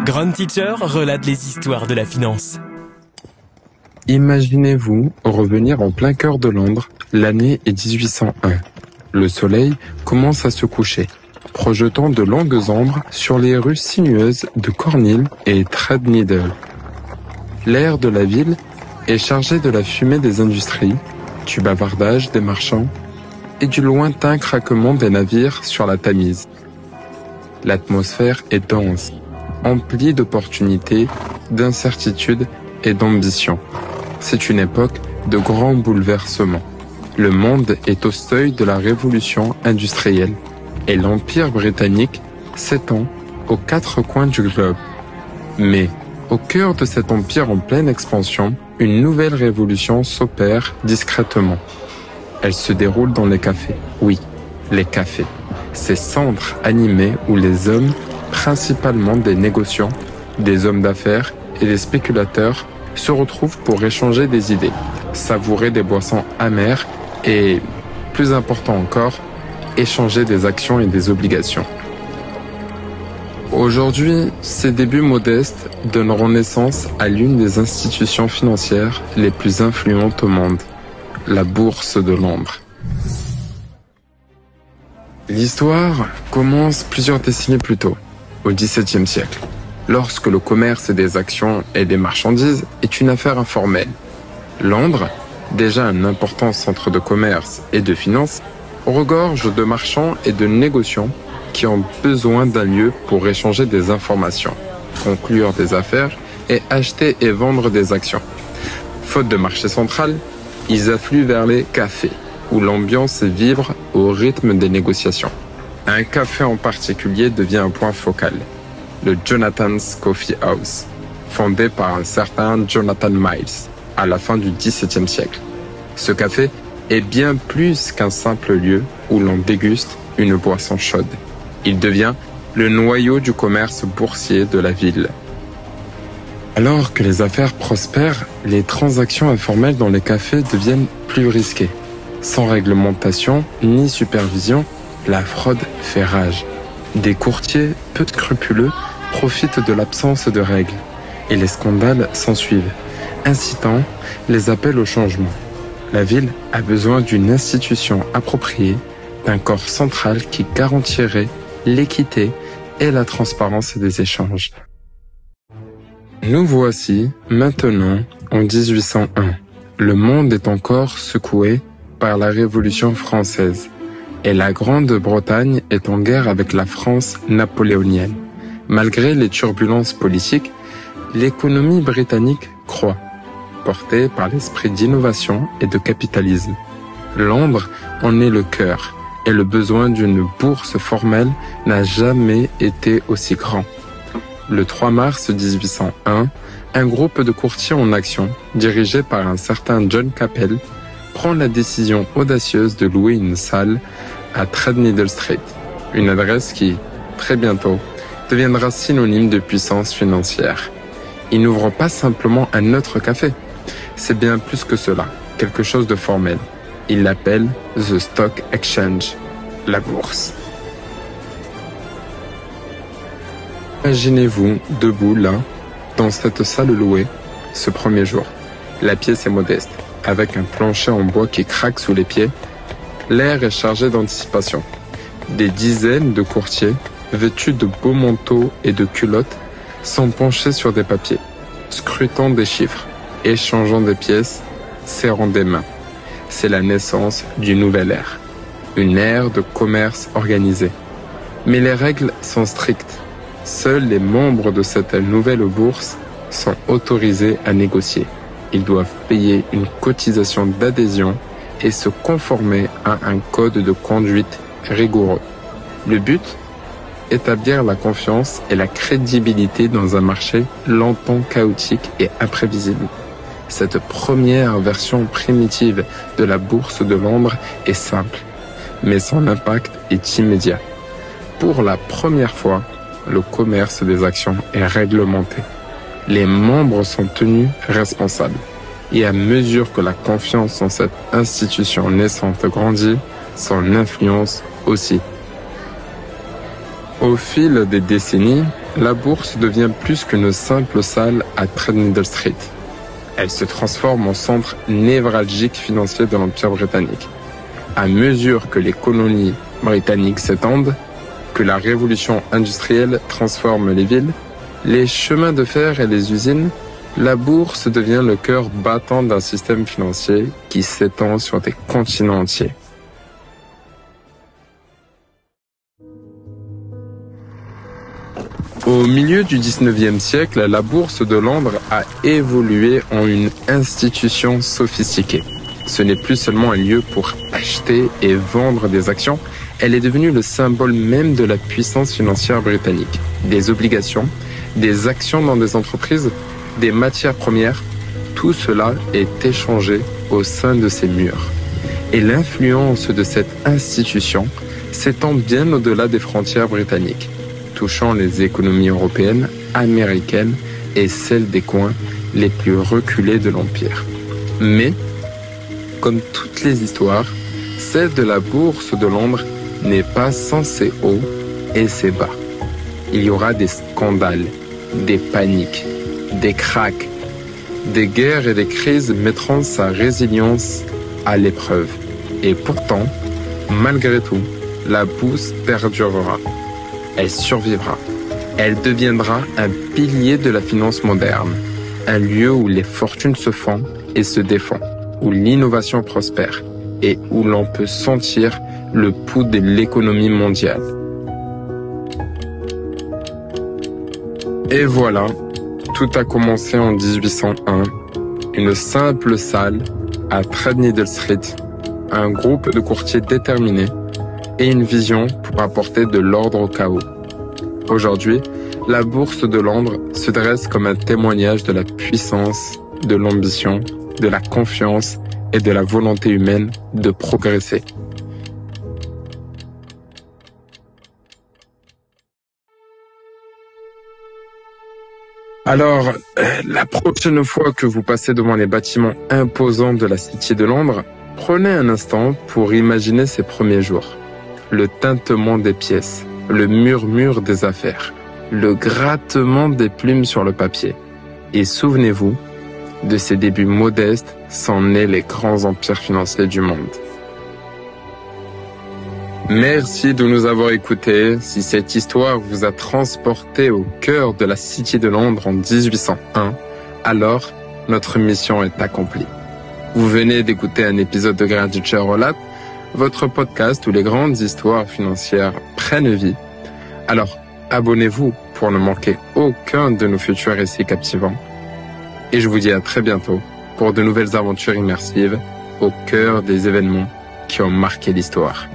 Grand Teacher relate les histoires de la finance. Imaginez-vous revenir en plein cœur de Londres, l'année est 1801. Le soleil commence à se coucher, projetant de longues ombres sur les rues sinueuses de Cornhill et Threadneedle. L'air de la ville est chargé de la fumée des industries, du bavardage des marchands et du lointain craquement des navires sur la Tamise. L'atmosphère est dense, emplie d'opportunités, d'incertitudes et d'ambition. C'est une époque de grands bouleversements. Le monde est au seuil de la révolution industrielle et l'Empire britannique s'étend aux quatre coins du globe. Mais, au cœur de cet empire en pleine expansion, une nouvelle révolution s'opère discrètement. Elle se déroule dans les cafés. Oui, les cafés. Ces centres animés où les hommes, principalement des négociants, des hommes d'affaires et des spéculateurs, se retrouvent pour échanger des idées, savourer des boissons amères et, plus important encore, échanger des actions et des obligations. Aujourd'hui, ces débuts modestes donneront naissance à l'une des institutions financières les plus influentes au monde, la Bourse de Londres. L'histoire commence plusieurs décennies plus tôt, au XVIIe siècle, lorsque le commerce des actions et des marchandises est une affaire informelle. Londres, déjà un important centre de commerce et de finance, regorge de marchands et de négociants qui ont besoin d'un lieu pour échanger des informations, conclure des affaires et acheter et vendre des actions. Faute de marché central, ils affluent vers les cafés, où l'ambiance vibre au rythme des négociations. Un café en particulier devient un point focal, le Jonathan's Coffee House, fondé par un certain Jonathan Miles à la fin du XVIIe siècle. Ce café est bien plus qu'un simple lieu où l'on déguste une boisson chaude. Il devient le noyau du commerce boursier de la ville. Alors que les affaires prospèrent, les transactions informelles dans les cafés deviennent plus risquées. Sans réglementation ni supervision, la fraude fait rage. Des courtiers peu scrupuleux profitent de l'absence de règles et les scandales s'ensuivent, incitant les appels au changement. La ville a besoin d'une institution appropriée, d'un corps central qui garantirait l'équité et la transparence des échanges. Nous voici maintenant en 1801. Le monde est encore secoué par la Révolution française et la Grande-Bretagne est en guerre avec la France napoléonienne. Malgré les turbulences politiques, l'économie britannique croît, portée par l'esprit d'innovation et de capitalisme. Londres en est le cœur et le besoin d'une bourse formelle n'a jamais été aussi grand. Le 3 mars 1801, un groupe de courtiers en action, dirigé par un certain John Capel, prend la décision audacieuse de louer une salle à Threadneedle Street, une adresse qui, très bientôt, deviendra synonyme de puissance financière. Ils n'ouvrent pas simplement un autre café, c'est bien plus que cela, quelque chose de formel. Ils l'appellent The Stock Exchange, la bourse. Imaginez-vous debout là, dans cette salle louée, ce premier jour. La pièce est modeste, avec un plancher en bois qui craque sous les pieds. L'air est chargé d'anticipation. Des dizaines de courtiers, vêtus de beaux manteaux et de culottes, sont penchés sur des papiers, scrutant des chiffres, échangeant des pièces, serrant des mains. C'est la naissance d'une nouvelle ère, une ère de commerce organisé. Mais les règles sont strictes. Seuls les membres de cette nouvelle bourse sont autorisés à négocier. Ils doivent payer une cotisation d'adhésion et se conformer à un code de conduite rigoureux. Le but ? Établir la confiance et la crédibilité dans un marché longtemps chaotique et imprévisible. Cette première version primitive de la Bourse de Londres est simple, mais son impact est immédiat. Pour la première fois, le commerce des actions est réglementé. Les membres sont tenus responsables. Et à mesure que la confiance en cette institution naissante grandit, son influence aussi. Au fil des décennies, la bourse devient plus qu'une simple salle à Threadneedle Street. Elle se transforme en centre névralgique financier de l'Empire britannique. À mesure que les colonies britanniques s'étendent, que la révolution industrielle transforme les villes, les chemins de fer et les usines, la bourse devient le cœur battant d'un système financier qui s'étend sur des continents entiers. Au milieu du 19e siècle, la bourse de Londres a évolué en une institution sophistiquée. Ce n'est plus seulement un lieu pour acheter et vendre des actions, elle est devenue le symbole même de la puissance financière britannique. Des obligations, des actions dans des entreprises, des matières premières, tout cela est échangé au sein de ces murs. Et l'influence de cette institution s'étend bien au-delà des frontières britanniques, touchant les économies européennes, américaines et celles des coins les plus reculés de l'Empire. Mais, comme toutes les histoires, celle de la bourse de Londres n'est pas sans ses hauts et ses bas. Il y aura des scandales, des paniques, des krachs, des guerres et des crises mettront sa résilience à l'épreuve. Et pourtant, malgré tout, la bourse perdurera. Elle survivra. Elle deviendra un pilier de la finance moderne, un lieu où les fortunes se font et se défont, où l'innovation prospère et où l'on peut sentir le pouls de l'économie mondiale. Et voilà, tout a commencé en 1801, une simple salle à Threadneedle Street, un groupe de courtiers déterminés et une vision pour apporter de l'ordre au chaos. Aujourd'hui, la bourse de Londres se dresse comme un témoignage de la puissance, de l'ambition, de la confiance et de la volonté humaine de progresser. Alors, la prochaine fois que vous passez devant les bâtiments imposants de la City de Londres, prenez un instant pour imaginer ces premiers jours. Le tintement des pièces, le murmure des affaires, le grattement des plumes sur le papier. Et souvenez-vous, de ces débuts modestes sont nés les grands empires financiers du monde. Merci de nous avoir écoutés. Si cette histoire vous a transporté au cœur de la City de Londres en 1801, alors notre mission est accomplie. Vous venez d'écouter un épisode de Greenwich Relate, votre podcast où les grandes histoires financières prennent vie. Alors, abonnez-vous pour ne manquer aucun de nos futurs récits captivants. Et je vous dis à très bientôt pour de nouvelles aventures immersives au cœur des événements qui ont marqué l'histoire.